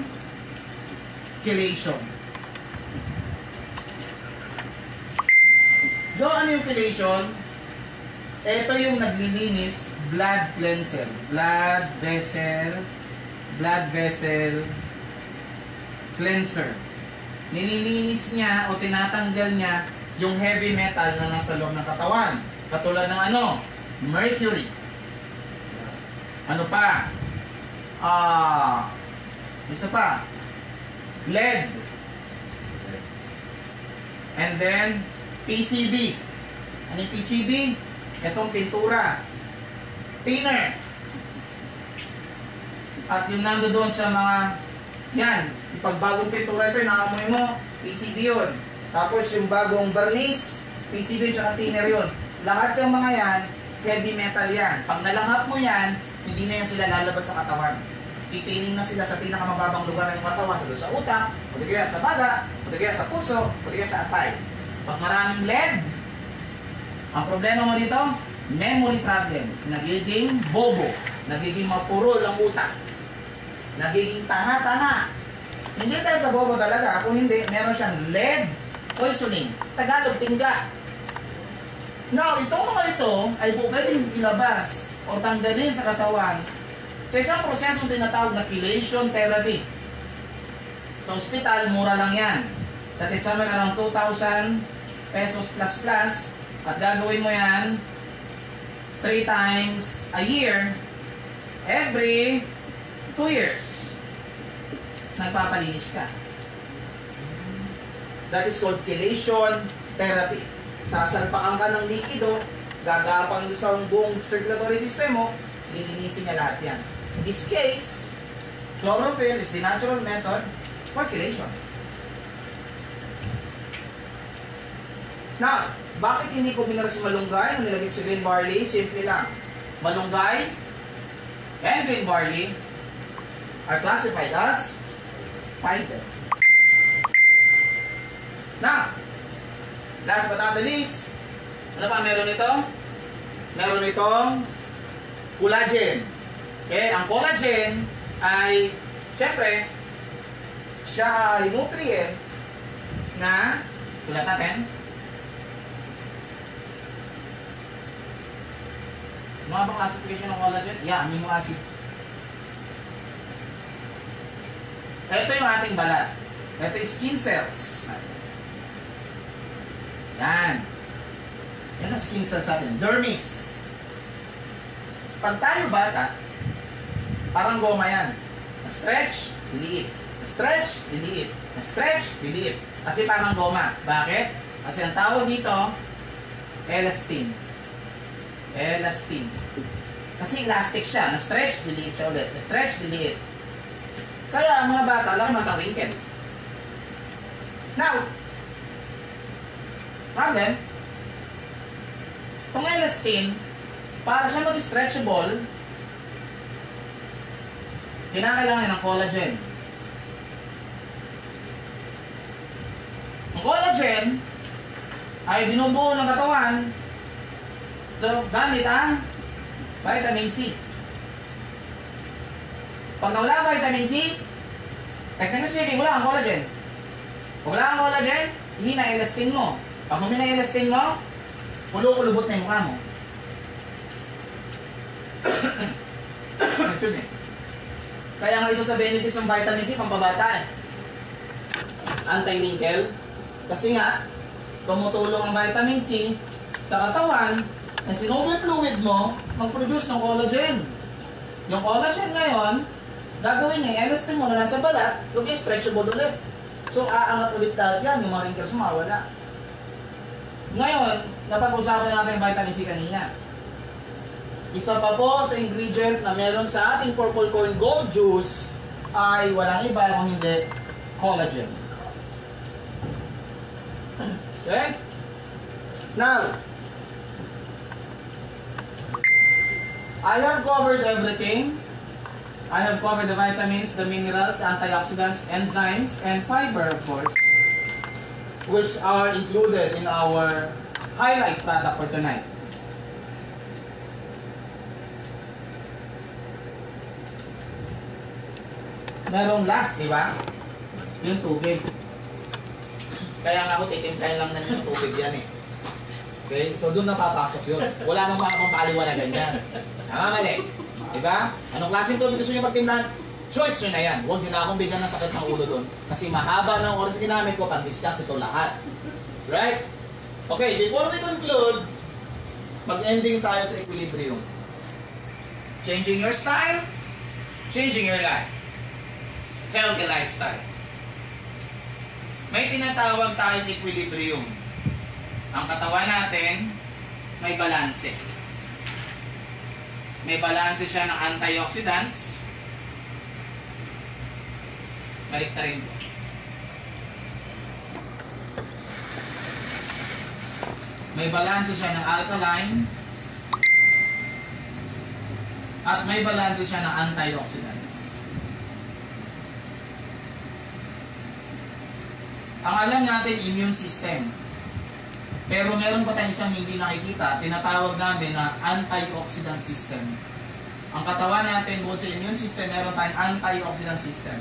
chelation. So, ano yung chelation? Ito yung naglilinis, blood cleanser. Blood vessel cleanser. Nililinis niya o tinatanggal niya yung heavy metal na nasa loob ng katawan. Katulad ng ano? Mercury. Ano pa? Isa pa. Lead. And then, PCB. Ano yung PCB? Itong pintura. Thinner. At yung nando doon sa mga, yan, yung pagbagong pintura ito, yung nakamoy mo, PCB yun. Tapos yung bagong varnish, PCB tsaka thinner yun. Lahat ng mga yan, heavy metal yan. Pag nalanghap mo yan, hindi na yan sila lalabas sa katawan. Titining na sila sa pinakamababang lugar ng katawan, doon sa utak, o di kaya sa baga, o di kaya sa puso, o di kaya sa atay. Pag maraming lead, ang problema mo dito, memory problem. Nagiging bobo. Nagiging mapurol ang utak. Nagiging tanga-tanga. Hindi dahil sa bobo talaga. Kung hindi, meron siyang lead poisoning. Tagalog, tingga. Now, itong mga ito ay pwedeng ilabas o tanggalin sa katawan sa isang prosesong tinatawag na chelation therapy. Sa ospital, mura lang yan. That is somewhere around 2,000 pesos plus plus. At gagawin mo yan 3 times a year, every 2 years. Nagpapalinis ka. That is called chelation therapy. Sasalpakan ka ng likido, gagapang sa buong circulatory system mo, lilinisin niya lahat yan. In this case, chlorophyll is the natural method for chelation. Now, bakit hindi ko binara si malunggay nung nilagay sa green barley? Simple lang. Malunggay and green barley are classified as fiber. Now, last but not the least, ano pa meron ito? Meron itong collagen. Okay, ang collagen ay, syempre, siya ay nutrient na, sulat natin, Ano nga bang classification ng collagen? Yeah, amino acid. Ito yung ating balat. Ito yung skin cells. Yan. Yan ang skin cells natin. Dermis. Pag tayo bata, parang goma yan. Na-stretch, liliit. Na-stretch, liliit. Na-stretch, liliit. Kasi parang goma. Bakit? Kasi ang tawag dito, elastin. Elastin. Kasi elastic siya. Na-stretch, liliit siya ulit. Na-stretch, liliit. Kaya ang mga bata, laki matang wrinkle. Now, problem, itong elastin, para siya mag-stretchable, kinakailangan ng collagen. Ang collagen ay binubuo ng katawan. So, gamit ang vitamin C. Pag nawala ang vitamin C, technically speaking, wala ang collagen. Pag wala ang collagen, hindi na elastin mo. Pag humina ang elastin mo, pulo-kulubot na yung mukha mo. Excuse me. Kaya nga isa sa benefits ng vitamin C, pampabata eh. Anti-wrinkle. Kasi nga, tumutulong ang vitamin C sa katawan na synovial fluid mo mag-produce ng collagen. Yung collagen ngayon, gagawin niya yung elastin mo na nasa balat, yung stretchable ulit. So, aangat ulit lahat yan, yung mga wrinkles mo mawala. Ngayon, napag-usapan natin yung vitamin C kanina. Isa pa po sa ingredient na meron sa ating purple corn gold juice ay walang iba kung hindi collagen. Okay? Now, I have covered everything. I have covered the vitamins, the minerals, antioxidants, enzymes, and fiber, of course, which are included in our highlight product for tonight. Merong last, di ba? Yung tubig. Kaya nga ako titimplahin lang namin yung tubig yan eh. Okay? So doon napapasok yun. Wala nang mga pampaliwanagan yan. Mali. Diba? Anong klaseng tubig gusto nyo pagtimplahan? Choice nyo na yan. Huwag nyo na akong bigyan ng sakit ng ulo doon. Kasi mahaba ng oras ginamit ko pang-discuss ito lahat. Right? Okay, before we conclude, mag-ending tayo sa equilibrium. Changing your style, changing your life. Healthy lifestyle. May tinatawag tayong equilibrium. Ang katawan natin, may balanse. May balanse siya ng antioxidants. Balik na rin po. May balanse siya ng alkaline. At may balanse siya ng antioxidants. Ang alam natin, immune system. Pero meron pa tayong isang hindi nakikita, tinatawag namin na antioxidant system. Ang katawan natin, bukod sa immune system, meron tayong antioxidant system.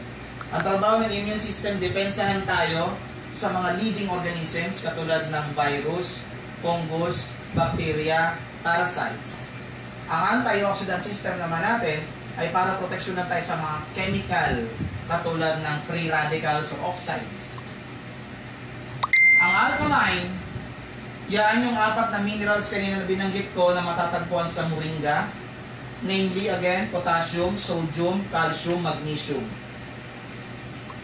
Ang trabaho ng immune system, depensahan tayo sa mga living organisms katulad ng virus, fungus, bacteria, parasites. Ang antioxidant system naman natin ay para proteksyonan tayo sa mga chemical katulad ng free radicals o oxides. Ang alkaline, yan yung apat na minerals kanina na binanggit ko na matatagpuan sa moringa. Namely, again, potassium, sodium, calcium, magnesium.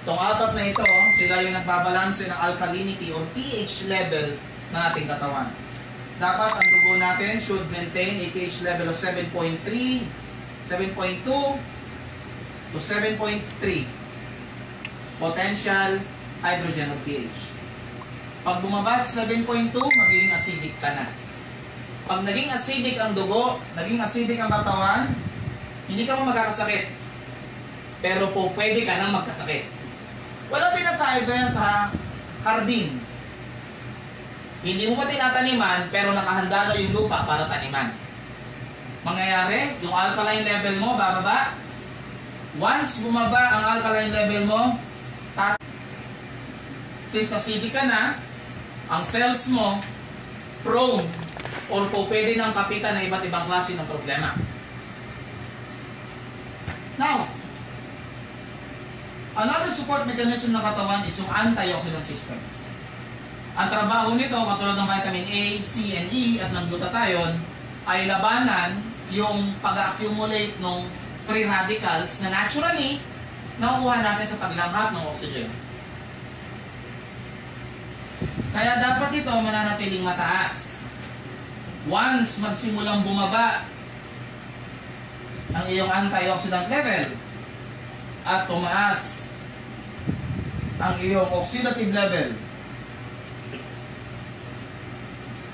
Itong apat na ito, sila yung nagbabalanse ng alkalinity or pH level ng ating katawan. Dapat ang dugo natin should maintain a pH level of 7.3, 7.2 to 7.3 potential hydrogen or pH. Pag bumaba sa 7.2, magiging acidic ka na. Pag naging acidic ang dugo, naging acidic ang katawan, hindi ka mo magkakasakit. Pero po, pwede ka nang magkasakit. Wala pinagkaiba yan sa hardin. Hindi mo pa tinataniman, pero nakahanda na yung lupa para taniman. Mangyayari, yung alkaline level mo, bababa. Once bumaba ang alkaline level mo, since acidic ka na, ang cells mo prone or po pwede nang kapitan ng iba't ibang klase ng problema. Now, another support mechanism ng katawan is yung antioxidant system. Ang trabaho nito, katulad ng vitamin A, C, and E at ng glutathione, ay labanan yung pag-accumulate ng free radicals na naturally nakukuha natin sa paglanghap ng oxygen. Kaya dapat ito mananatiling mataas. Once magsimulang bumaba ang iyong antioxidant level at tumaas ang iyong oxidative level,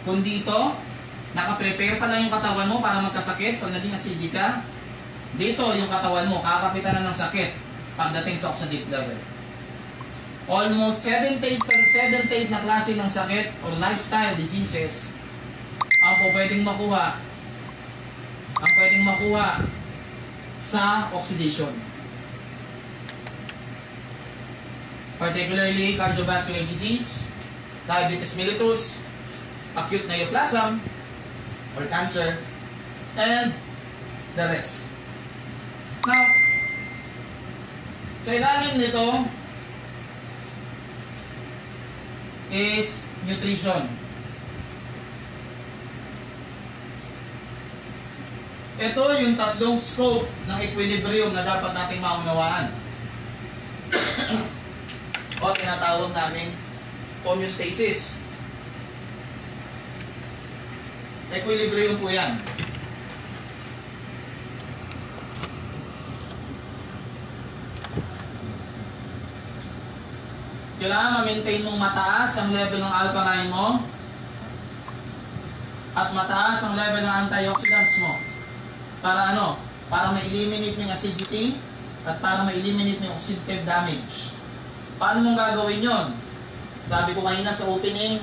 kung dito, nakaprepare pa lang yung katawan mo para magkasakit pag naging acidic ka, dito yung katawan mo, kakapitan na ng sakit pagdating sa oxidative level. Almost 78 na klase ng sakit or lifestyle diseases ang pwedeng makuha sa oxidation. Particularly cardiovascular disease, diabetes mellitus, acute neoplasm or cancer, and the rest. Now, sa ilalim nito is nutrition. Ito yung tatlong scope ng equilibrium na dapat nating maunawaan. O tinatawag namin homeostasis. Equilibrium po yan. Kailangan ma-maintain mong mataas ang level ng alpha-9 mo at mataas ang level ng antioxidants mo. Para ano? Para ma-eliminate yung acidity at para ma-eliminate yung oxidative damage. Paano mong gagawin yon? Sabi ko kanina sa opening,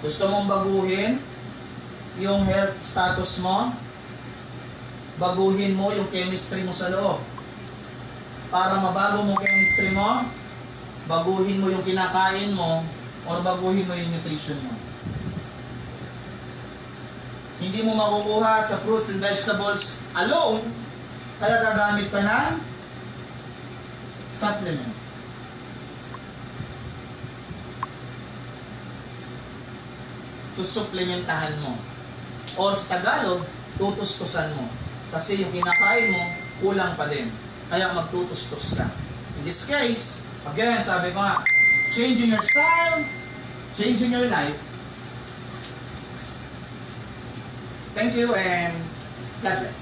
gusto mong baguhin yung health status mo, baguhin mo yung chemistry mo sa loob. Para mabago mo chemistry mo, baguhin mo yung kinakain mo or baguhin mo yung nutrition mo. Hindi mo makukuha sa fruits and vegetables alone, kaya gagamit ka ng supplement. Susuplementahan mo. Or sa Tagalog, tutustusan mo. Kasi yung kinakain mo, kulang pa din. Kaya magtutustos ka. In this case, again, sabi ko nga, changing your style, changing your life. Thank you and God bless.